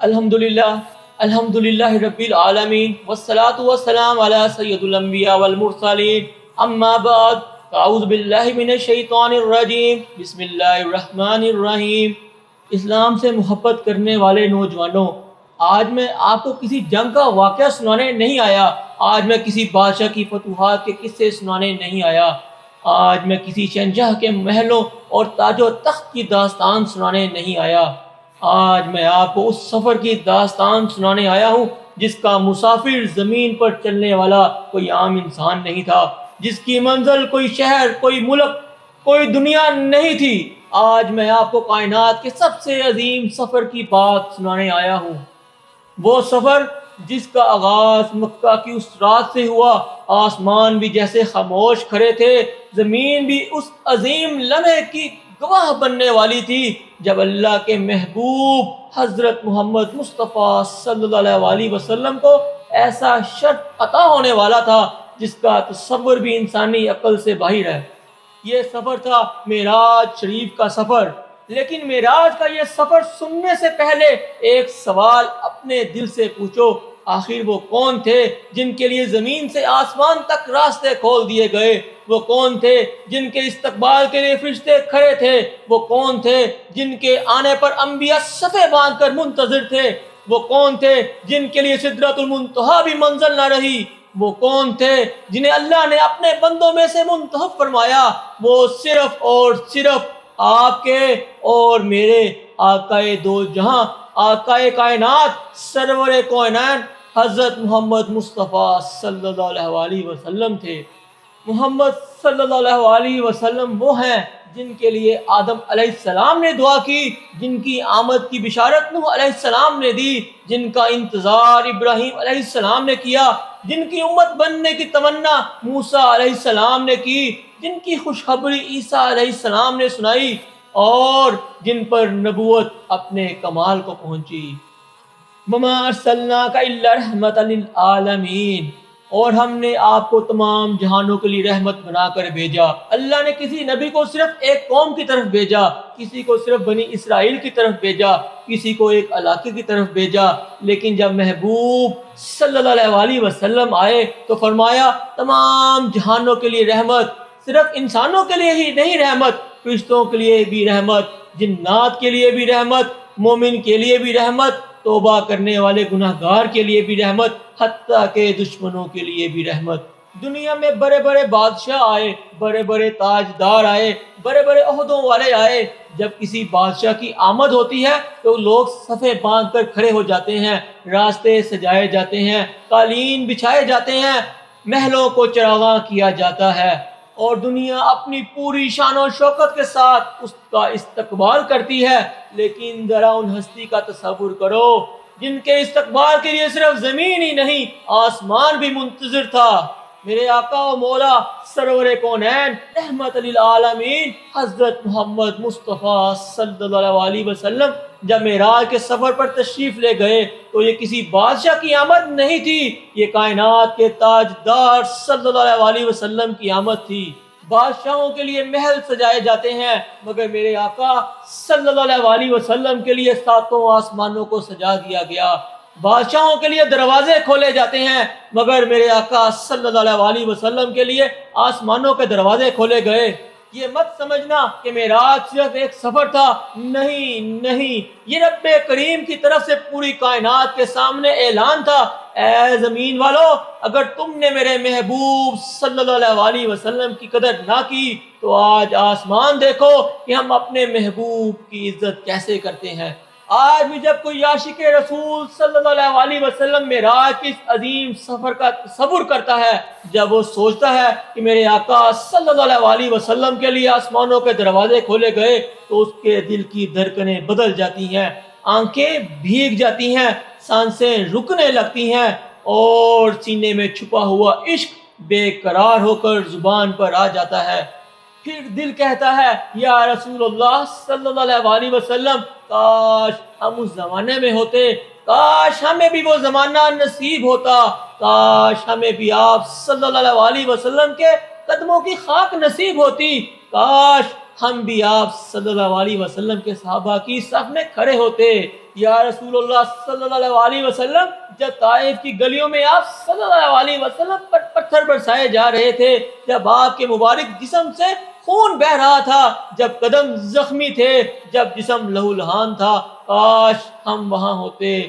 الحمدللہ الحمدللہ رب العالمین والصلاة والسلام علی سید الانبیاء والمرسلین اما بعد اعوذ باللہ من الشیطان الرجیم بسم اللہ الرحمن الرحیم۔ اسلام سے محبت کرنے والے نوجوانوں، آج میں آپ کو کسی جنگ کا واقعہ سنانے نہیں آیا، آج میں کسی بادشاہ کی فتوحات کے قصے سنانے نہیں آیا، آج میں کسی شہنشاہ کے محلوں اور تاج و تخت کی داستان سنانے نہیں آیا، آج میں آپ کو اس سفر کی داستان سنانے آیا ہوں جس کا مسافر زمین پر چلنے والا کوئی عام انسان نہیں تھا، جس کی منزل کوئی شہر، کوئی ملک، کوئی دنیا نہیں تھی۔ آج میں آپ کو کائنات کے سب سے عظیم سفر کی بات سنانے آیا ہوں، وہ سفر جس کا آغاز مکہ کی اس رات سے ہوا۔ آسمان بھی جیسے خاموش کھڑے تھے، زمین بھی اس عظیم لمحے کی گواہ بننے والی تھی جب اللہ کے محبوب حضرت محمد مصطفیٰ صلی اللہ علیہ وسلم کو ایسا شرف عطا ہونے والا تھا جس کا تصور بھی انسانی عقل سے باہر ہے۔ یہ سفر تھا معراج شریف کا سفر، لیکن معراج کا یہ سفر سننے سے پہلے ایک سوال اپنے دل سے پوچھو، آخر وہ کون تھے جن کے لیے زمین سے آسمان تک راستے کھول دیے گئے؟ وہ کون تھے جن کے استقبال کے لیے فرشتے کھڑے تھے؟ وہ کون تھے جن کے آنے پر انبیاء صفے باندھ کر منتظر تھے؟ وہ کون تھے جن کے لیے سدرۃ المنتہا بھی منزل نہ رہی؟ وہ کون تھے جنہیں اللہ نے اپنے بندوں میں سے منتخب فرمایا؟ وہ صرف اور صرف آپ کے اور میرے آقائے دو جہاں، آقائے کائنات، سرور کائنات حضرت محمد مصطفیٰ صلی اللہ علیہ وسلم تھے۔ محمد صلی اللہ علیہ وسلم وہ ہیں جن کے لیے آدم علیہ السلام نے دعا کی، جن کی آمد کی بشارت نوح علیہ السلام نے دی، جن کا انتظار ابراہیم علیہ السلام نے کیا، جن کی امت بننے کی تمنا موسیٰ علیہ السلام نے کی، جن کی خوشخبری عیسیٰ علیہ السلام نے سنائی، اور جن پر نبوت اپنے کمال کو پہنچی۔ وَمَا أَرْسَلْنَاكَ إِلَّا رَحْمَةً لِلْعَالَمِينَ، اور ہم نے آپ کو تمام جہانوں کے لیے رحمت بنا کر بھیجا۔ اللہ نے کسی نبی کو صرف ایک قوم کی طرف بھیجا، کسی کو صرف بنی اسرائیل کی طرف بھیجا، کسی کو ایک علاقے کی طرف بھیجا، لیکن جب محبوب صلی اللہ علیہ وسلم آئے تو فرمایا تمام جہانوں کے لیے رحمت، صرف انسانوں کے لیے ہی نہیں رحمت، فرشتوں کے لیے بھی رحمت، جنات کے لیے بھی رحمت، مومن کے لیے بھی رحمت، توبہ کرنے والے گناہگار کے لیے بھی رحمت، حتیٰ کہ دشمنوں کے لیے بھی رحمت۔ دنیا میں بڑے بڑے بادشاہ آئے، بڑے بڑے تاجدار آئے، بڑے بڑے عہدوں والے آئے، جب کسی بادشاہ کی آمد ہوتی ہے تو لوگ صفے باندھ کر کھڑے ہو جاتے ہیں، راستے سجائے جاتے ہیں، قالین بچھائے جاتے ہیں، محلوں کو چراغاں کیا جاتا ہے، اور دنیا اپنی پوری شان و شوکت کے ساتھ اس کا استقبال کرتی ہے۔ لیکن ذرا ان ہستی کا تصور کرو جن کے استقبال کے لیے صرف زمین ہی نہیں آسمان بھی منتظر تھا۔ میرے آقا و مولا سرور کونین رحمت للعالمین حضرت محمد مصطفیٰ صلی اللہ علیہ وسلم جب معراج کے سفر پر تشریف لے گئے تو یہ کسی بادشاہ کی آمد نہیں تھی، یہ کائنات کے تاجدار صلی اللہ علیہ وسلم کی آمد تھی۔ بادشاہوں کے لیے محل سجائے جاتے ہیں، مگر میرے آقا صلی اللہ علیہ وسلم کے لیے ساتوں آسمانوں کو سجا دیا گیا۔ بادشاہوں کے لیے دروازے کھولے جاتے ہیں، مگر میرے آقا صلی اللہ علیہ وسلم کے لیے آسمانوں کے دروازے کھولے گئے۔ یہ مت سمجھنا کہ معراج صرف ایک سفر تھا، نہیں، یہ رب کریم کی طرف سے پوری کائنات کے سامنے اعلان تھا، اے زمین والو، اگر تم نے میرے محبوب صلی اللہ علیہ وسلم کی قدر نہ کی تو آج آسمان دیکھو کہ ہم اپنے محبوب کی عزت کیسے کرتے ہیں۔ آج بھی جب کوئی عاشق رسول صلی اللہ علیہ وسلم معراج کے اس عظیم سفر کا تصور کرتا ہے، جب وہ سوچتا ہے کہ میرے آقا صلی اللہ علیہ وسلم کے لیے آسمانوں کے دروازے کھولے گئے تو اس کے دل کی دھڑکنیں بدل جاتی ہیں، آنکھیں بھیگ جاتی ہیں، سانسیں رکنے لگتی ہیں، اور سینے میں چھپا ہوا عشق بے قرار ہو کر زبان پر آ جاتا ہے۔ پھر دل کہتا ہے یا رسول اللہ صلی اللہ علیہ وسلم، کاش ہم اس زمانے میں ہوتے، کاش ہمیں بھی وہ زمانہ نصیب ہوتا، کاش ہمیں بھی آپ صلی اللہ علیہ وسلم کے قدموں کی خاک نصیب ہوتی، کاش ہم بھی آپ صلی اللہ علیہ وسلم کے صحابہ کی صف میں کھڑے ہوتے۔ یا رسول اللہ صلی اللہ علیہ وسلم، جب طائف کی گلیوں میں آپ صلی اللہ علیہ وسلم پر پتھر برسائے جا رہے تھے، جب آپ کے مبارک جسم سے خون بہ رہا تھا، جب قدم زخمی تھے، جب جسم لہو لہان تھا، کاش ہم وہاں ہوتے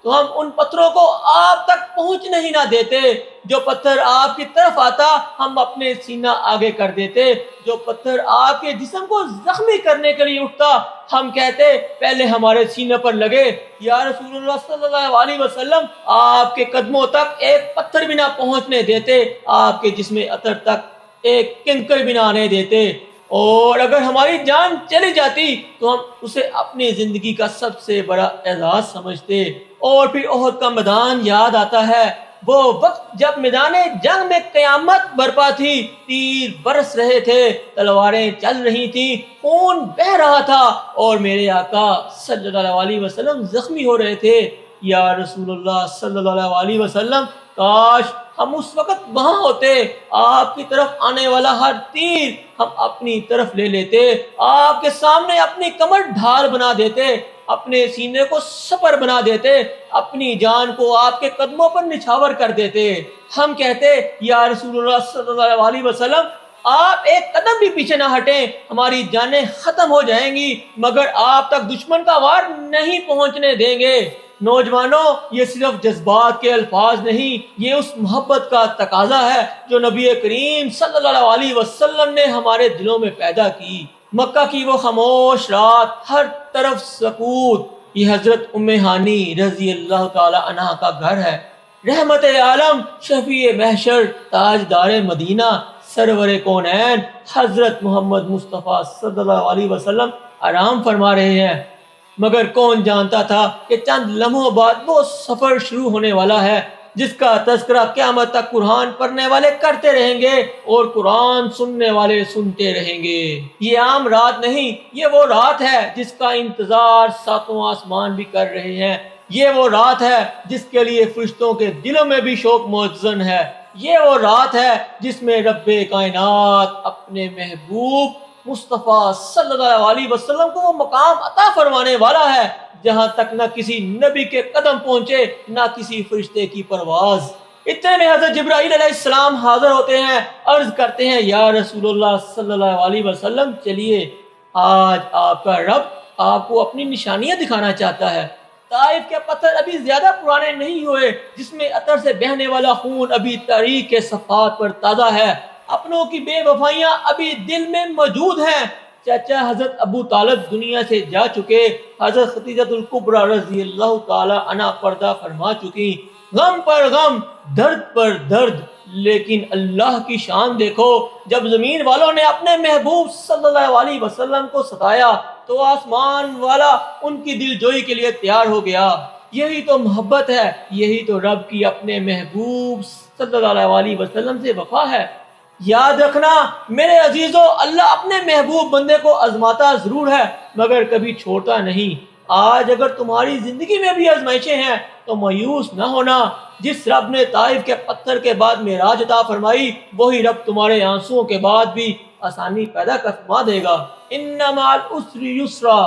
تو ہم ان پتھروں کو آپ تک پہنچنے ہی نہ دیتے۔ جو پتھر آپ کی طرف آتا ہم اپنے سینہ آگے کر دیتے، جو پتھر آپ کے جسم کو زخمی کرنے کے لیے اٹھتا ہم کہتے پہلے ہمارے سینے پر لگے۔ یا رسول اللہ صلی اللہ علیہ وسلم، آپ کے قدموں تک ایک پتھر بھی نہ پہنچنے دیتے، آپ کے جسم عطر تک ایک کنکر بھی نہ آنے دیتے، اور اگر ہماری جان چلی جاتی تو ہم اسے اپنی زندگی کا سب سے بڑا اعزاز سمجھتے۔ اور پھر احد کا میدان یاد آتا ہے، وہ وقت جب میدان جنگ میں قیامت برپا تھی، تیر برس رہے تھے، تلواریں چل رہی تھیں، خون بہ رہا تھا، اور میرے آقا صلی اللہ علیہ وسلم زخمی ہو رہے تھے۔ یا رسول اللہ صلی اللہ علیہ وسلم، کاش ہم اس وقت وہاں ہوتے، آپ کی طرف آنے والا ہر تیر ہم اپنی طرف لے لیتے، آپ کے سامنے اپنی کمر ڈھال بنا دیتے، اپنے سینے کو سپر بنا دیتے، اپنی جان کو آپ کے قدموں پر نچھاور کر دیتے۔ ہم کہتے یا رسول اللہ صلی اللہ علیہ وسلم، آپ ایک قدم بھی پیچھے نہ ہٹیں، ہماری جانیں ختم ہو جائیں گی مگر آپ تک دشمن کا وار نہیں پہنچنے دیں گے۔ نوجوانوں، یہ صرف جذبات کے الفاظ نہیں، یہ اس محبت کا تقاضا ہے جو نبی کریم صلی اللہ علیہ وسلم نے ہمارے دلوں میں پیدا کی۔ مکہ کی وہ خاموش رات، ہر طرف سکوت، یہ حضرت ام ہانی رضی اللہ تعالی عنہا کا گھر ہے۔ رحمت عالم، شفیع محشر، تاجدار مدینہ، سرور کونین حضرت محمد مصطفیٰ صلی اللہ علیہ وسلم آرام فرما رہے ہیں، مگر کون جانتا تھا کہ چند لمحوں بعد وہ سفر شروع ہونے والا ہے جس کا تذکرہ قیامت تک قرآن پڑھنے والے کرتے رہیں گے اور قرآن سننے والے سنتے رہیں گے۔ یہ عام رات نہیں، یہ وہ رات ہے جس کا انتظار ساتوں آسمان بھی کر رہے ہیں۔ یہ وہ رات ہے جس کے لیے فرشتوں کے دلوں میں بھی شوق مؤذن ہے۔ یہ وہ رات ہے جس میں رب کائنات اپنے محبوب مصطفیٰ صلی اللہ علیہ وسلم کو وہ مقام عطا فرمانے والا ہے جہاں تک نہ کسی نبی کے قدم پہنچے، نہ کسی فرشتے کی پرواز۔ اتنے میں حضرت جبرائیل علیہ السلام حاضر ہوتے ہیں، عرض کرتے ہیں یا رسول اللہ صلی اللہ علیہ وسلم، چلیے آج آپ کا رب آپ کو اپنی نشانیاں دکھانا چاہتا ہے۔ طائف کے پتھر ابھی زیادہ پرانے نہیں ہوئے، جس میں عطر سے بہنے والا خون ابھی تاریخ کے صفحات پر تازہ ہے، اپنوں کی بے وفائیاں ابھی دل میں موجود ہیں۔ چچا حضرت ابو طالب دنیا سے جا چکے، حضرت خدیجہ الکبریٰ رضی اللہ تعالی عنہا پردہ فرما چکی، غم پر غم، درد پر درد، لیکن اللہ کی شان دیکھو، جب زمین والوں نے اپنے محبوب صلی اللہ علیہ وسلم کو ستایا تو آسمان والا ان کی دل جوئی کے لیے تیار ہو گیا۔ یہی تو محبت ہے، یہی تو رب کی اپنے محبوب صلی اللہ علیہ وسلم سے وفا ہے۔ یاد رکھنا میرے عزیزو، اللہ اپنے محبوب بندے کو آزماتا ضرور ہے مگر کبھی چھوڑتا نہیں۔ آج اگر تمہاری زندگی میں بھی آزمائشیں ہیں تو مایوس نہ ہونا، جس رب نے طائف کے پتھر کے بعد معراج عطا فرمائی وہی رب تمہارے آنسوؤں کے بعد بھی آسانی پیدا کر فرما دے گا۔ ان مع العسر یسرا،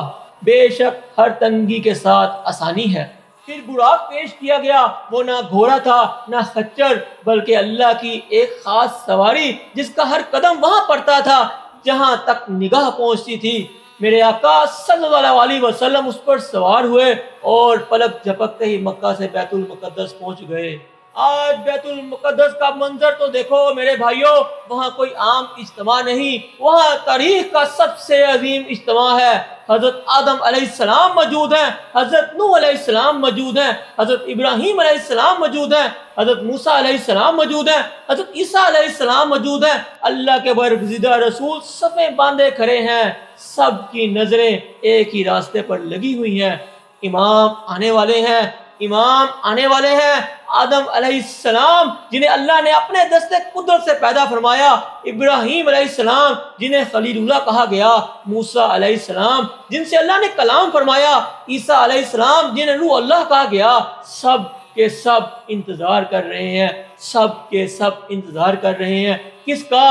بے شک ہر تنگی کے ساتھ آسانی ہے۔ پھر براق پیش کیا گیا، وہ نہ گھوڑا تھا نہ خچر، بلکہ اللہ کی ایک خاص سواری جس کا ہر قدم وہاں پڑتا تھا جہاں تک نگاہ پہنچتی تھی۔ میرے آقا صلی اللہ علیہ وسلم اس پر سوار ہوئے اور پلک جھپکتے ہی مکہ سے بیت المقدس پہنچ گئے۔ آج بیت المقدس کا منظر تو دیکھو میرے بھائیوں، وہاں کوئی عام اجتماع نہیں، وہاں تاریخ کا سب سے عظیم اجتماع ہے۔ حضرت آدم علیہ السلام موجود ہیں، حضرت نوح علیہ السلام موجود ہیں، حضرت ابراہیم علیہ السلام موجود ہیں، حضرت موسیٰ علیہ السلام موجود ہیں، حضرت عیسیٰ علیہ السلام موجود ہیں۔ اللہ کے برگزیدہ رسول صفیں باندھے کھڑے ہیں، سب کی نظریں ایک ہی راستے پر لگی ہوئی ہیں۔ امام آنے والے ہیں، امام آنے والے ہیں، آدم علیہ السلام جنہیں اللہ نے اپنے دستے قدرت سے پیدا فرمایا، ابراہیم علیہ السلام جنہیں خلیل اللہ کہا گیا، موسیٰ علیہ السلام جن سے اللہ نے کلام فرمایا، عیسیٰ علیہ السلام جنہیں روح اللہ کہا گیا، سب کے سب انتظار کر رہے ہیں، سب کے سب انتظار کر رہے ہیں۔ کس کا؟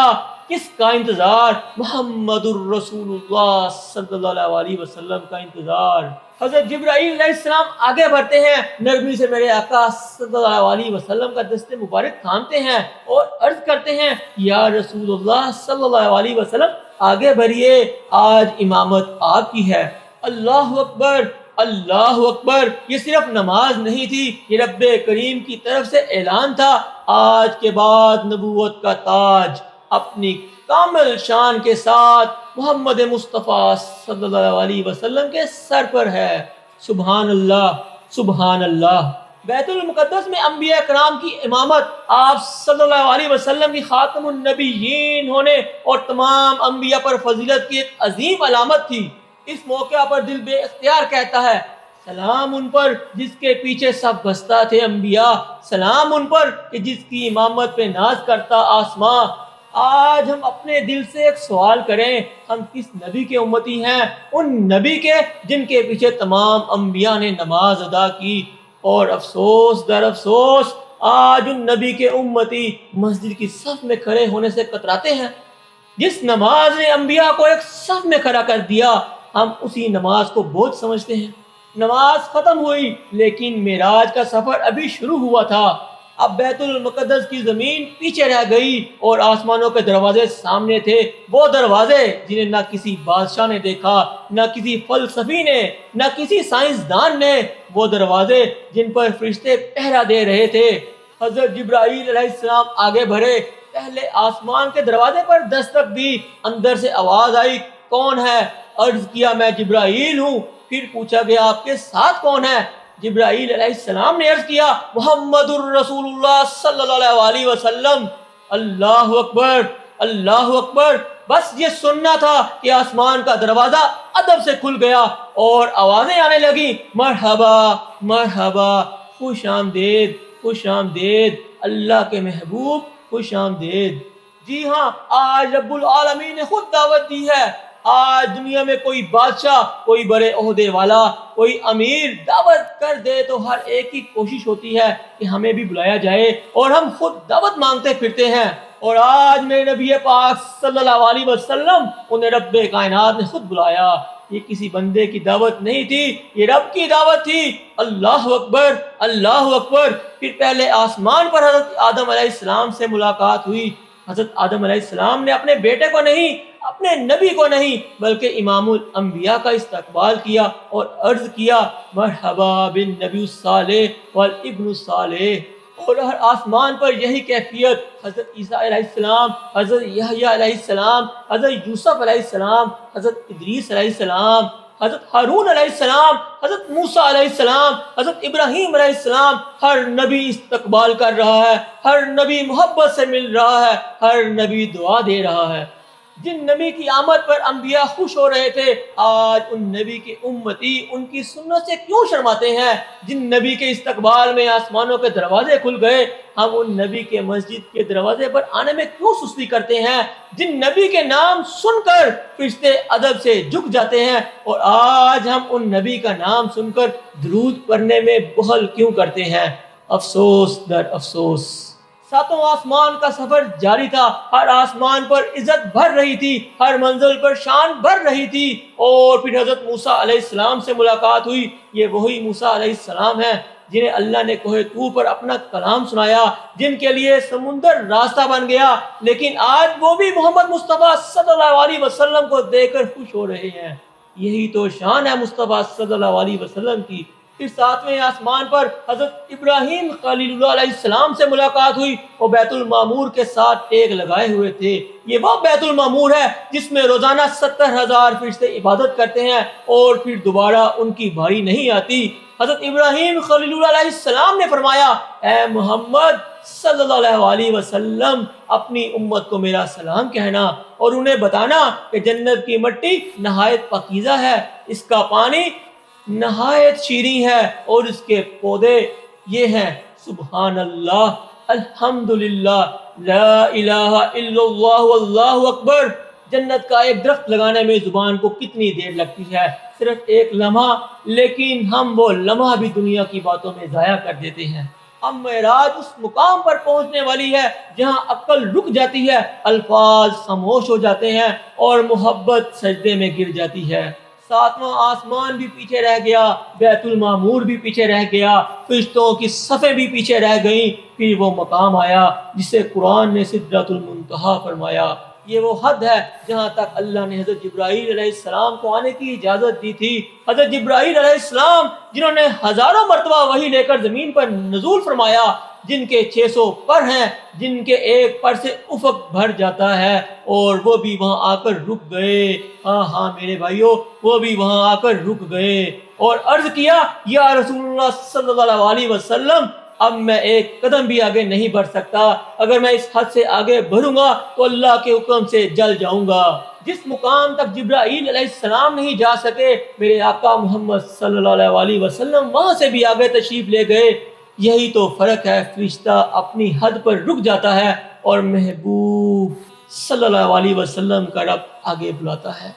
کس کا انتظار؟ محمد الرسول اللہ صلی اللہ علیہ وسلم کا انتظار۔ حضرت جبرائیل علیہ السلام آگے بڑھتے ہیں، نرمی سے میرے آقا صلی اللہ علیہ وسلم کا دست مبارک تھامتے ہیں اور عرض کرتے ہیں یا رسول اللہ صلی اللہ علیہ وسلم آگے بڑھیے، آج امامت آپ کی ہے۔ اللہ اکبر، اللہ اکبر۔ یہ صرف نماز نہیں تھی، یہ رب کریم کی طرف سے اعلان تھا، آج کے بعد نبوت کا تاج اپنی کامل شان کے ساتھ محمد مصطفیٰ صلی اللہ علیہ وسلم کے سر پر ہے۔ سبحان اللہ، سبحان اللہ۔ بیت المقدس میں انبیاء کرام کی امامت، آپ صلی اللہ علیہ وسلم کی خاتم النبیین ہونے اور تمام انبیاء پر فضیلت کی ایک عظیم علامت تھی۔ اس موقع پر دل بے اختیار کہتا ہے سلام ان پر جس کے پیچھے سب بستہ تھے انبیاء، سلام ان پر کہ جس کی امامت پہ ناز کرتا آسماں۔ آج ہم اپنے دل سے ایک سوال کریں، ہم کس نبی کے امتی ہیں؟ ان نبی کے جن کے پیچھے تمام انبیاء نے نماز ادا کی، اور افسوس در افسوس آج ان نبی کے امتی مسجد کی صف میں کھڑے ہونے سے کتراتے ہیں۔ جس نماز نے انبیاء کو ایک صف میں کھڑا کر دیا، ہم اسی نماز کو بوجھ سمجھتے ہیں۔ نماز ختم ہوئی لیکن معراج کا سفر ابھی شروع ہوا تھا۔ اب بیت المقدس کی زمین پیچھے رہ گئی اور آسمانوں کے دروازے سامنے تھے، وہ دروازے جنہیں نہ کسی بادشاہ نے دیکھا، نہ کسی فلسفی نے، نہ کسی سائنسدان نے، وہ دروازے جن پر فرشتے پہرا دے رہے تھے۔ حضرت جبرائیل علیہ السلام آگے بڑھے، پہلے آسمان کے دروازے پر دستک دی، اندر سے آواز آئی کون ہے؟ عرض کیا میں جبرائیل ہوں۔ پھر پوچھا گیا آپ کے ساتھ کون ہے؟ جبرائیل علیہ السلام نے عرض کیا محمد الرسول اللہ صلی اللہ علیہ وسلم۔ اللہ اکبر، اللہ اکبر۔ بس یہ سننا تھا کہ آسمان کا دروازہ ادب سے کھل گیا اور آوازیں آنے لگی مرحبا مرحبا، خوش آمدید خوش آمدید، اللہ کے محبوب خوش آمدید۔ جی ہاں، آج رب العالمین نے خود دعوت دی ہے۔ آج دنیا میں کوئی بادشاہ، کوئی بڑے عہدے والا، کوئی امیر دعوت کر دے تو ہر ایک کی کوشش ہوتی ہے کہ ہمیں بھی بلایا جائے، اور ہم خود دعوت مانگتے پھرتے ہیں۔ اور آج میرے نبی پاک صلی اللہ علیہ وسلم انہیں رب کائنات نے خود بلایا۔ یہ کسی بندے کی دعوت نہیں تھی، یہ رب کی دعوت تھی۔ اللہ اکبر، اللہ اکبر۔ پھر پہلے آسمان پر حضرت آدم علیہ السلام سے ملاقات ہوئی۔ حضرت آدم علیہ السلام نے اپنے بیٹے کو نہیں، اپنے نبی کو نہیں، بلکہ امام الانبیاء کا استقبال کیا اور عرض کیا مرحبا بالنبی الصالح والابن الصالح۔ اور ہر آسمان پر یہی کیفیت، حضرت عیسیٰ علیہ السلام، حضرت یحییٰ علیہ السلام، حضرت یوسف علیہ السلام، حضرت ادریس علیہ السلام، حضرت ہارون علیہ السلام، حضرت موسیٰ علیہ السلام، حضرت ابراہیم علیہ السلام، ہر نبی استقبال کر رہا ہے، ہر نبی محبت سے مل رہا ہے، ہر نبی دعا دے رہا ہے۔ جن نبی کی آمد پر انبیاء خوش ہو رہے تھے، آج ان نبی کے امتی ان کی سنت سے کیوں شرماتے ہیں؟ جن نبی کے استقبال میں آسمانوں کے دروازے کھل گئے، ہم ان نبی کے مسجد کے دروازے پر آنے میں کیوں سستی کرتے ہیں؟ جن نبی کے نام سن کر فرشتے ادب سے جھک جاتے ہیں، اور آج ہم ان نبی کا نام سن کر درود پڑھنے میں بخل کیوں کرتے ہیں؟ افسوس در افسوس۔ ساتوں آسمان کا سفر جاری تھا، ہر آسمان پر عزت بڑھ رہی تھی، ہر منزل پر شان بڑھ رہی تھی۔ اور پھر حضرت موسیٰ علیہ السلام سے ملاقات ہوئی۔ یہ وہی موسیٰ علیہ السلام ہیں جنہیں اللہ نے کوہ طور پر اپنا کلام سنایا، جن کے لیے سمندر راستہ بن گیا، لیکن آج وہ بھی محمد مصطفیٰ صلی اللہ علیہ وسلم کو دیکھ کر خوش ہو رہے ہیں۔ یہی تو شان ہے مصطفیٰ صلی اللہ علیہ وسلم کی۔ پھر ساتویں آسمان پر حضرت ابراہیم خلیل اللہ علیہ السلام سے ملاقات ہوئی، وہ بیت المعمور کے ساتھ ٹیک لگائے ہوئے تھے۔ یہ وہ بیت المعمور ہے جس میں روزانہ 70,000 فرشتے عبادت کرتے ہیں اور پھر دوبارہ ان کی باری نہیں آتی۔ حضرت ابراہیم خلیل اللہ علیہ السلام نے فرمایا اے محمد صلی اللہ علیہ وسلم، اپنی امت کو میرا سلام کہنا اور انہیں بتانا کہ جنت کی مٹی نہایت پاکیزہ ہے، اس کا پانی نہایت شیریں ہے اور اس کے پودے یہ ہیں سبحان اللہ، الحمدللہ، لا الہ الا اللہ واللہ اکبر۔ جنت کا ایک درخت لگانے میں زبان کو کتنی دیر لگتی ہے؟ صرف ایک لمحہ، لیکن ہم وہ لمحہ بھی دنیا کی باتوں میں ضائع کر دیتے ہیں۔ اب معراج اس مقام پر پہنچنے والی ہے جہاں عقل رک جاتی ہے، الفاظ خاموش ہو جاتے ہیں اور محبت سجدے میں گر جاتی ہے۔ ساتواں آسمان بھی پیچھے رہ گیا، بیت المعمور بھی پیچھے رہ گیا، فرشتوں کی صفیں بھی پیچھے رہ گئیں، پھر وہ مقام آیا جسے قرآن نے سدرۃ المنتہا فرمایا۔ یہ وہ حد ہے جہاں تک اللہ نے حضرت جبرائیل علیہ السلام کو آنے کی اجازت دی تھی۔ حضرت جبرائیل علیہ السلام جنہوں نے ہزاروں مرتبہ وحی لے کر زمین پر نزول فرمایا، جن کے 600 پر ہیں، جن کے ایک پر سے افق بھر جاتا ہے، اور وہ بھی وہاں آ کر رک گئے۔ ہاں میرے بھائیوں، وہ بھی وہاں آ کر رک گئے اور عرض کیا، یا رسول اللہ صلی اللہ علیہ وسلم، اب میں ایک قدم بھی آگے نہیں بڑھ سکتا، اگر میں اس حد سے آگے بڑھوں گا تو اللہ کے حکم سے جل جاؤں گا۔ جس مقام تک جبرائیل علیہ السلام نہیں جا سکے، میرے آقا محمد صلی اللہ علیہ وسلم وہاں سے بھی آگے تشریف لے گئے۔ یہی تو فرق ہے، فرشتہ اپنی حد پر رک جاتا ہے اور محبوب صلی اللہ علیہ وسلم کا رب آگے بلاتا ہے۔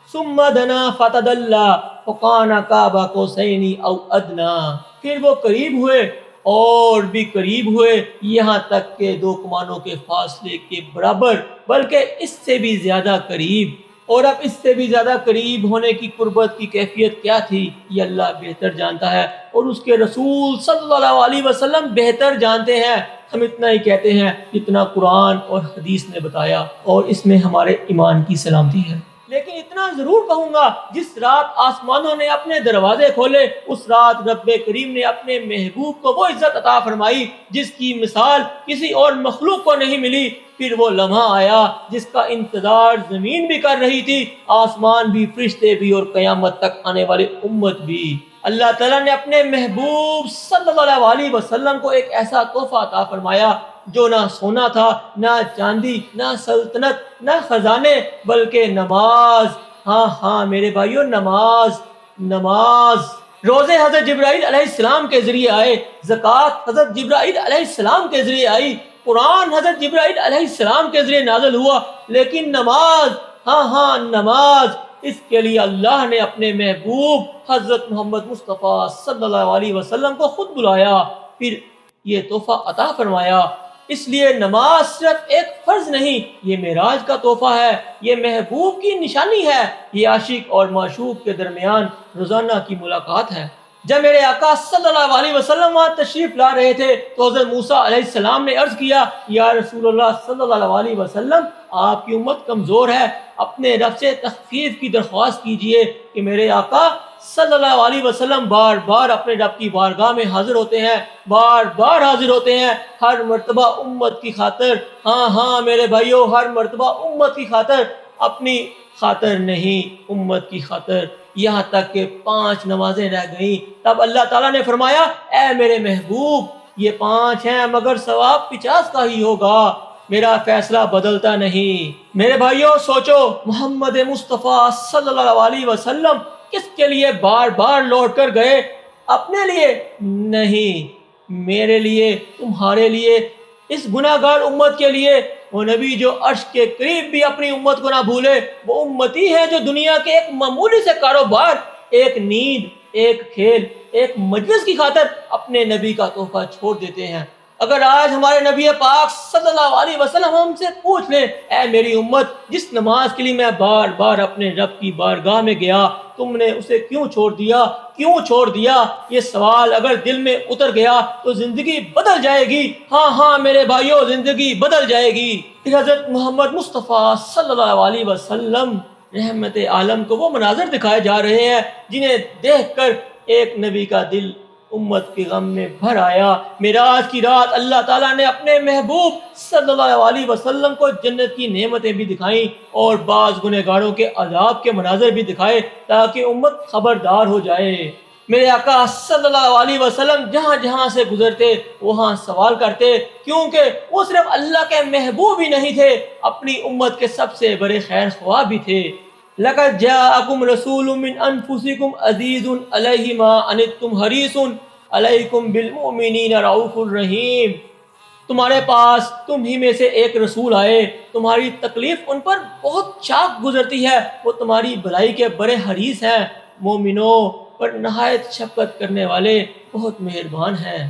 ثم دنا فتدلى فكان قاب قوسين او ادنى، پھر وہ قریب ہوئے اور بھی قریب ہوئے، یہاں تک کہ 2 کمانوں کے فاصلے کے برابر، بلکہ اس سے بھی زیادہ قریب۔ اور اب اس سے بھی زیادہ قریب ہونے کی قربت کی کیفیت کیا تھی، یہ اللہ بہتر جانتا ہے اور اس کے رسول صلی اللہ علیہ وسلم بہتر جانتے ہیں۔ ہم اتنا ہی کہتے ہیں جتنا قرآن اور حدیث نے بتایا، اور اس میں ہمارے ایمان کی سلامتی ہے۔ لیکن اتنا ضرور کہوں گا، جس رات آسمانوں نے اپنے دروازے کھولے، اس رات رب کریم نے اپنے محبوب کو وہ عزت عطا فرمائی جس کی مثال کسی اور مخلوق کو نہیں ملی۔ پھر وہ لمحہ آیا جس کا انتظار زمین بھی کر رہی تھی، آسمان بھی، فرشتے بھی، اور قیامت تک آنے والے امت بھی۔ اللہ تعالیٰ نے اپنے محبوب صلی اللہ علیہ وسلم کو ایک ایسا تحفہ عطا فرمایا جو نہ سونا تھا، نہ چاندی، نہ سلطنت، نہ خزانے، بلکہ نماز۔ ہاں میرے بھائیوں، نماز۔ روزے حضرت جبرائیل علیہ السلام کے ذریعے آئے، زکوٰۃ حضرت جبرائیل علیہ السلام کے ذریعے آئی، قرآن حضرت جبرائیل علیہ السلام کے ذریعے نازل ہوا، لیکن نماز، نماز، اس کے لیے اللہ نے اپنے محبوب حضرت محمد مصطفیٰ صلی اللہ علیہ وسلم کو خود بلایا، پھر یہ تحفہ عطا فرمایا۔ اس لیے نماز صرف ایک فرض نہیں، یہ معراج کا تحفہ ہے، یہ محبوب کی نشانی ہے، یہ عاشق اور معشوق کے درمیان روزانہ کی ملاقات ہے۔ جب میرے آقا صلی اللہ علیہ وسلم وہاں تشریف لا رہے تھے تو حضرت موسیٰ علیہ السلام نے عرض کیا، یا رسول اللہ صلی اللہ علیہ وسلم، آپ کی امت کمزور ہے، اپنے رب سے تخفیف کی درخواست کیجئے۔ کہ میرے آقا صلی اللہ علیہ وسلم بار بار اپنے رب کی بارگاہ میں حاضر ہوتے ہیں، بار بار حاضر ہوتے ہیں، ہر مرتبہ امت کی خاطر۔ میرے بھائیوں، ہر مرتبہ امت کی خاطر، اپنی خاطر نہیں، امت کی خاطر، یہاں تک کہ 5 نمازیں رہ گئیں۔ تب اللہ تعالیٰ نے فرمایا، اے میرے محبوب، یہ 5 ہیں مگر ثواب 50 کا ہی ہوگا، میرا فیصلہ بدلتا نہیں۔ میرے بھائیوں سوچو، محمد مصطفیٰ صلی اللہ علیہ وسلم کس کے لیے بار بار لوٹ کر گئے؟ اپنے لیے نہیں، میرے لیے، تمہارے لیے، اس گناہ گار امت کے لیے۔ وہ نبی جو عرش کے قریب بھی اپنی امت کو نہ بھولے، وہ امتی ہے جو دنیا کے ایک معمولی سے کاروبار، ایک نیند، ایک کھیل، ایک مجلس کی خاطر اپنے نبی کا تحفہ چھوڑ دیتے ہیں۔ اگر آج ہمارے نبی پاک صلی اللہ علیہ وسلم ہم سے پوچھ لیں، اے میری امت، جس نماز کے لیے میں بار بار اپنے رب کی بارگاہ میں گیا، تم نے اسے کیوں چھوڑ دیا؟ کیوں چھوڑ دیا؟ یہ سوال اگر دل میں اتر گیا تو زندگی بدل جائے گی۔ میرے بھائیوں، زندگی بدل جائے گی۔ پھر حضرت محمد مصطفیٰ صلی اللہ علیہ وسلم رحمت عالم کو وہ مناظر دکھائے جا رہے ہیں جنہیں دیکھ کر ایک نبی کا دل امت کے غم میں بھر آیا۔ معراج کی رات اللہ تعالیٰ نے اپنے محبوب صلی اللہ علیہ وسلم کو جنت کی نعمتیں بھی دکھائیں اور بعض گنہگاروں کے عذاب کے مناظر بھی دکھائے تاکہ امت خبردار ہو جائے۔ میرے آقا صلی اللہ علیہ وسلم جہاں جہاں سے گزرتے وہاں سوال کرتے، کیونکہ وہ صرف اللہ کے محبوب ہی نہیں تھے، اپنی امت کے سب سے بڑے خیر خواہ بھی تھے۔ لَقَدْ جَاءَكُمْ رَسُولٌ مِّنْ أَنفُسِكُمْ عَزِيزٌ عَلَيْهِ مَا عَنِتُّمْ حَرِيصٌ عَلَيْكُمْ بِالْمُؤْمِنِينَ رَءُوفٌ رَحِيمٌ۔ تمہارے پاس تم ہی میں سے ایک رسول آئے، تمہاری تکلیف ان پر بہت چاک گزرتی ہے، وہ تمہاری بھلائی کے بڑے حریص ہیں، مومنوں پر نہایت شفقت کرنے والے، بہت مہربان ہیں۔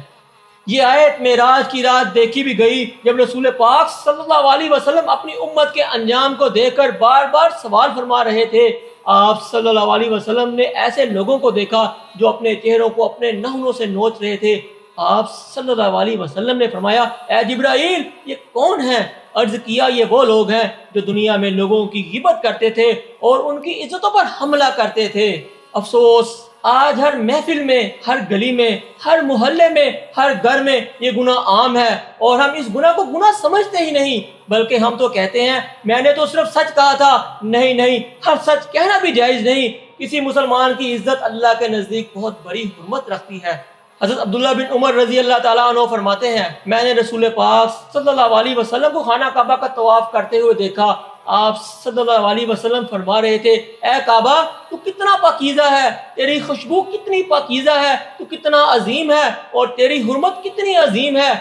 یہ آیت معراج کی رات دیکھی بھی گئی جب رسول پاک صلی اللہ علیہ وسلم اپنی امت کے انجام کو دیکھ کر بار بار سوال فرما رہے تھے۔ آپ صلی اللہ علیہ وسلم نے ایسے لوگوں کو دیکھا جو اپنے چہروں کو اپنے ناخنوں سے نوچ رہے تھے۔ آپ صلی اللہ علیہ وسلم نے فرمایا، اے جبرائیل، یہ کون ہیں؟ عرض کیا، یہ وہ لوگ ہیں جو دنیا میں لوگوں کی غیبت کرتے تھے اور ان کی عزتوں پر حملہ کرتے تھے۔ افسوس، آج ہر محفل میں، ہر گلی میں، ہر محلے میں، ہر گھر میں یہ گناہ عام ہے، اور ہم اس گناہ کو گناہ سمجھتے ہی نہیں، بلکہ ہم تو کہتے ہیں میں نے تو صرف سچ کہا تھا۔ نہیں، ہر سچ کہنا بھی جائز نہیں۔ کسی مسلمان کی عزت اللہ کے نزدیک بہت بڑی حرمت رکھتی ہے۔ حضرت عبداللہ بن عمر رضی اللہ تعالیٰ عنہ فرماتے ہیں، میں نے رسول پاک صلی اللہ علیہ وسلم کو خانہ کعبہ کا طواف کرتے ہوئے دیکھا۔ آپ صلی اللہ علیہ وسلم فرما رہے تھے، اے کعبہ، تو کتنا پاکیزہ ہے، تیری خوشبو کتنی پاکیزہ ہے، تو کتنا عظیم ہے، اور تیری حرمت کتنی عظیم ہے۔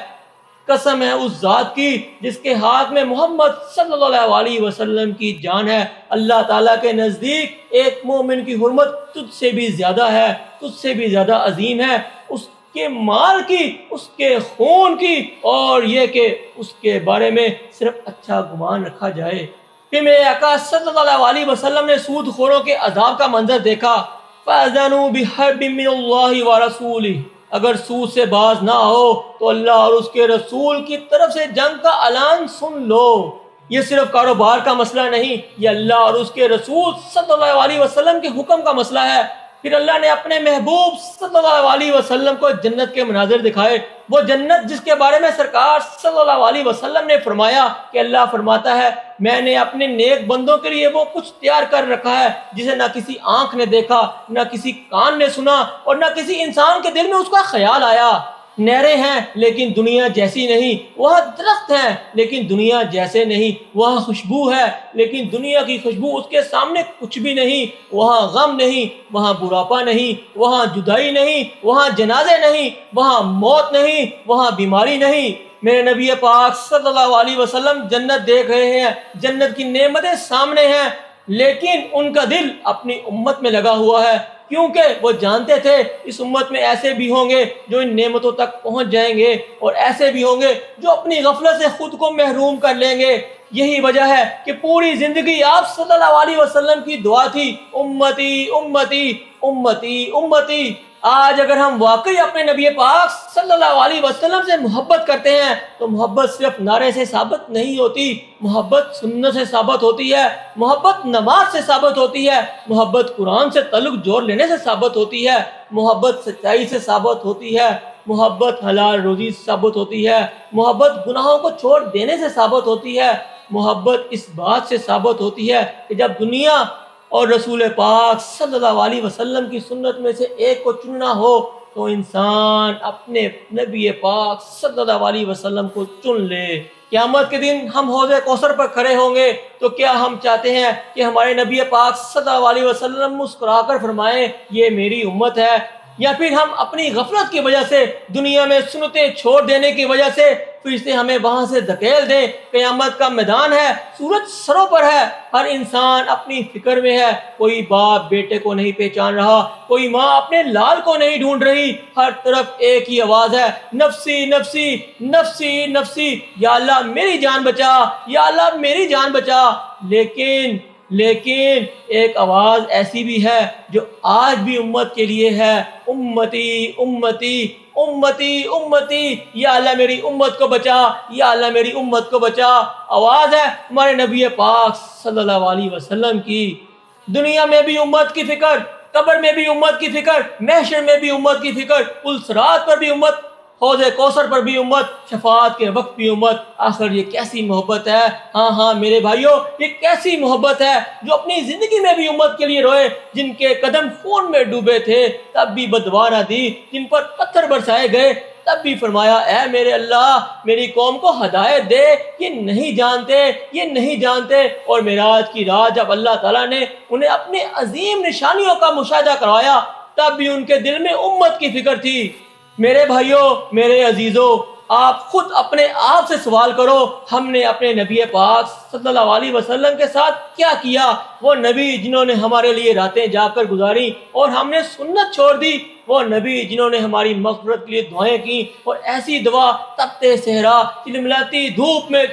قسم ہے اس ذات کی جس کے ہاتھ میں محمد صلی اللہ علیہ وسلم کی جان ہے، اللہ تعالیٰ کے نزدیک ایک مومن کی حرمت تجھ سے بھی زیادہ ہے، تجھ سے بھی زیادہ عظیم ہے، اس کے مال کی، اس کے خون کی، اور یہ کہ اس کے بارے میں صرف اچھا گمان رکھا جائے۔ پھر میرے آقا صلی اللہ علیہ وسلم نے سود خوروں کے عذاب کا منظر دیکھا۔ فَأَذَنُوا بِحَرْبٍ مِّنَ اللَّهِ وَرَسُولِهِ، اگر سود سے باز نہ ہو تو اللہ اور اس کے رسول کی طرف سے جنگ کا اعلان سن لو۔ یہ صرف کاروبار کا مسئلہ نہیں، یہ اللہ اور اس کے رسول صلی اللہ علیہ وسلم کے حکم کا مسئلہ ہے۔ پھر اللہ نے اپنے محبوب صلی اللہ علیہ وسلم کو جنت کے مناظر دکھائے، وہ جنت جس کے بارے میں سرکار صلی اللہ علیہ وسلم نے فرمایا کہ اللہ فرماتا ہے، میں نے اپنے نیک بندوں کے لیے وہ کچھ تیار کر رکھا ہے جسے نہ کسی آنکھ نے دیکھا، نہ کسی کان نے سنا، اور نہ کسی انسان کے دل میں اس کا خیال آیا۔ نہریں ہیں لیکن دنیا جیسی نہیں، وہاں درخت ہیں لیکن دنیا جیسے نہیں، وہاں خوشبو ہے لیکن دنیا کی خوشبو اس کے سامنے کچھ بھی نہیں، وہاں غم نہیں، وہاں بڑھاپا نہیں، وہاں جدائی نہیں، وہاں جنازے نہیں، وہاں موت نہیں، وہاں بیماری نہیں۔ میرے نبی پاک صلی اللہ علیہ وسلم جنت دیکھ رہے ہیں، جنت کی نعمتیں سامنے ہیں، لیکن ان کا دل اپنی امت میں لگا ہوا ہے، کیونکہ وہ جانتے تھے اس امت میں ایسے بھی ہوں گے جو ان نعمتوں تک پہنچ جائیں گے، اور ایسے بھی ہوں گے جو اپنی غفلت سے خود کو محروم کر لیں گے۔ یہی وجہ ہے کہ پوری زندگی آپ صلی اللہ علیہ وسلم کی دعا تھی، امتی امتی امتی امتی۔ آج اگر ہم واقعی اپنے نبی پاک صلی اللہ علیہ وسلم سے محبت کرتے ہیں تو محبت صرف نعرے سے ثابت نہیں ہوتی، محبت سنت سے ثابت ہوتی ہے، محبت نماز سے ثابت ہوتی ہے، محبت قرآن سے تعلق جوڑ لینے سے ثابت ہوتی ہے، محبت سچائی سے ثابت ہوتی ہے، محبت حلال روزی سے ثابت ہوتی ہے، محبت گناہوں کو چھوڑ دینے سے ثابت ہوتی ہے، محبت اس بات سے ثابت ہوتی ہے کہ جب دنیا اور رسول پاک صلی اللہ علیہ وسلم کی سنت میں سے ایک کو چننا ہو تو انسان اپنے نبی پاک صلی اللہ علیہ وسلم کو چن لے۔ قیامت کے دن ہم حوض کوثر پر کھڑے ہوں گے تو کیا ہم چاہتے ہیں کہ ہمارے نبی پاک صلی اللہ علیہ وسلم مسکرا کر فرمائیں یہ میری امت ہے، یا پھر ہم اپنی غفلت کی وجہ سے، دنیا میں سنتیں چھوڑ دینے کی وجہ سے پھر سے ہمیں وہاں سے دھکیل دیں؟ قیامت کا میدان ہے، سورج سروں پر ہے، ہر انسان اپنی فکر میں ہے، کوئی باپ بیٹے کو نہیں پہچان رہا، کوئی ماں اپنے لال کو نہیں ڈھونڈ رہی، ہر طرف ایک ہی آواز ہے، نفسی نفسی نفسی نفسی، یا اللہ میری جان بچا، یا اللہ میری جان بچا۔ لیکن ایک آواز ایسی بھی ہے جو آج بھی امت کے لیے ہے، امتی امتی امتی امتی، یا اللہ میری امت کو بچا، یا اللہ میری امت کو بچا۔ آواز ہے ہمارے نبی پاک صلی اللہ علیہ وسلم کی۔ دنیا میں بھی امت کی فکر، قبر میں بھی امت کی فکر، محشر میں بھی امت کی فکر، پل صراط پر بھی امت، حوض کوثر پر بھی امت، شفاعت کے وقت بھی امت۔ آخر یہ کیسی محبت ہے؟ ہاں میرے بھائیوں، یہ کیسی محبت ہے جو اپنی زندگی میں بھی امت کے لیے روئے، جن کے قدم خون میں ڈوبے تھے تب بھی بدوا نہ دی، جن پر پتھر برسائے گئے تب بھی فرمایا اے میرے اللہ میری قوم کو ہدایت دے، یہ نہیں جانتے، یہ نہیں جانتے۔ اور معراج کی رات جب اللہ تعالیٰ نے انہیں اپنے عظیم نشانیوں کا مشاہدہ کروایا تب بھی ان کے دل میں امت کی فکر تھی۔ میرے بھائیوں، میرے عزیزوں، آپ خود اپنے آپ سے سوال کرو، ہم نے اپنے نبی پاک صلی اللہ علیہ وسلم کے ساتھ کیا کیا؟ وہ نبی جنہوں نے ہمارے لیے راتیں جا کر گزاری اور ہم نے سنت چھوڑ دی، وہ نبی جنہوں نے ہماری مغفرت کے لیے دعائیں کی اور ایسی دعا تپتے صحرا چلملاتی دھوپ میں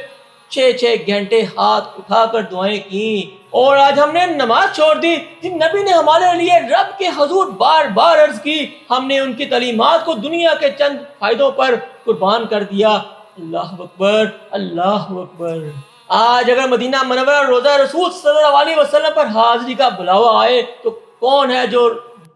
6 گھنٹے ہاتھ اٹھا کر دعائیں کی، اور آج ہم نے نماز چھوڑ دی جن نبی نے ہمارے لیے رب کے حضور بار بار عرض کی، ہم نے ان کی تعلیمات کو دنیا کے چند فائدوں پر قربان کر دیا۔ اللہ اکبر، اللہ اکبر۔ آج اگر مدینہ منورہ روضہ رسول صلی اللہ علیہ وسلم پر حاضری کا بلاوا آئے تو کون ہے جو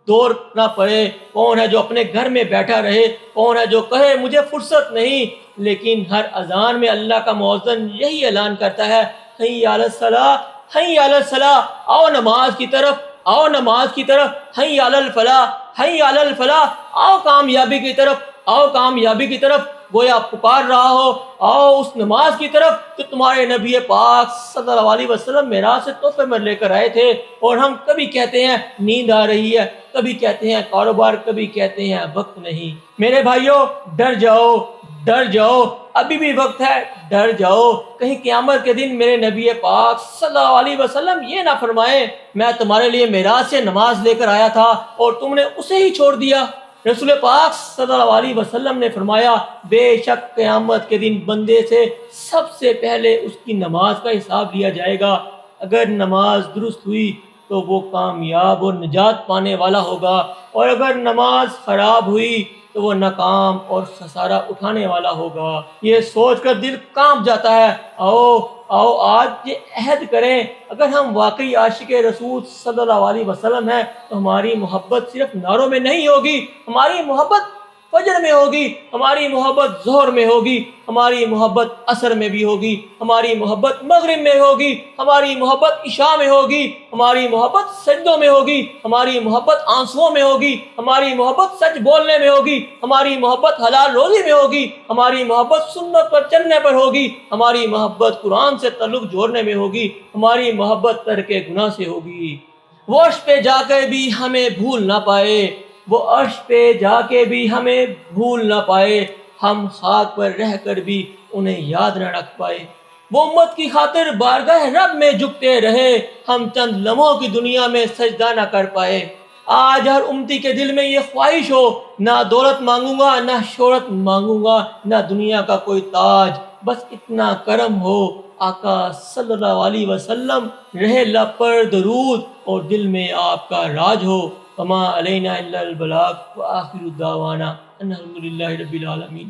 دور نہ پڑے؟ کون ہے جو اپنے گھر میں بیٹھا رہے؟ کون ہے جو کہے مجھے فرصت نہیں؟ لیکن ہر اذان میں اللہ کا مؤذن یہی اعلان کرتا ہے، حی علی الصلاۃ، حی علی الصلاۃ، آؤ نماز کی طرف، آؤ نماز کی طرف، حی علی الفلاح، حی علی الفلاح، آؤ کامیابی کی طرف، آؤ کامیابی کی طرف۔ گویا پکار رہا ہو، آؤ اس نماز کی طرف جو تمہارے نبی پاک صلی اللہ علیہ وسلم معراج سے تحفے میں لے کر آئے تھے۔ اور ہم کبھی کہتے ہیں نیند آ رہی ہے، کبھی کہتے ہیں کاروبار، کبھی کہتے ہیں وقت نہیں۔ میرے بھائیوں، ڈر جاؤ، ڈر جاؤ، ابھی بھی وقت ہے، ڈر جاؤ، کہیں قیامت کے دن میرے نبی پاک صلی اللہ علیہ وسلم یہ نہ فرمائے میں تمہارے لیے معراج سے نماز لے کر آیا تھا اور تم نے اسے ہی چھوڑ دیا۔ رسول پاک صلی اللہ علیہ وسلم نے فرمایا، بے شک قیامت کے دن بندے سے سب سے پہلے اس کی نماز کا حساب لیا جائے گا۔ اگر نماز درست ہوئی تو وہ کامیاب اور نجات پانے والا ہوگا، اور اگر نماز خراب ہوئی تو وہ ناکام اور خسارہ اٹھانے والا ہوگا۔ یہ سوچ کر دل کانپ جاتا ہے۔ آؤ آج یہ عہد کریں، اگر ہم واقعی عاشق رسول صلی اللہ علیہ وسلم ہیں تو ہماری محبت صرف نعروں میں نہیں ہوگی، ہماری محبت فجر میں ہوگی، ہماری محبت ظہر میں ہوگی، ہماری محبت عصر میں بھی ہوگی، ہماری محبت مغرب میں ہوگی، ہماری محبت عشاء میں ہوگی، ہماری محبت سجدوں میں ہوگی، ہماری محبت آنسوؤں میں ہوگی، ہماری محبت سچ بولنے میں ہوگی، ہماری محبت حلال روزی میں ہوگی، ہماری محبت سنت پر چلنے پر ہوگی، ہماری محبت قرآن سے تعلق جوڑنے میں ہوگی، ہماری محبت ترک گناہ سے ہوگی۔ وہ عرش پہ جا کے بھی ہمیں بھول نہ پائے، وہ عرش پہ جا کے بھی ہمیں بھول نہ پائے، ہم خاک پر رہ کر بھی انہیں یاد نہ رکھ پائے۔ وہ امت کی خاطر بارگاہ رب میں جھکتے رہے، ہم چند لمحوں کی دنیا میں سجدہ نہ کر پائے۔ آج ہر امتی کے دل میں یہ خواہش ہو، نہ دولت مانگوں گا، نہ شہرت مانگوں گا، نہ دنیا کا کوئی تاج، بس اتنا کرم ہو آقا صلی اللہ علیہ وسلم رہے لب پر درود اور دل میں آپ کا راج ہو۔ وما علینا الا البلاغ وآخر دعوانا ان الحمد للہ رب العالمین۔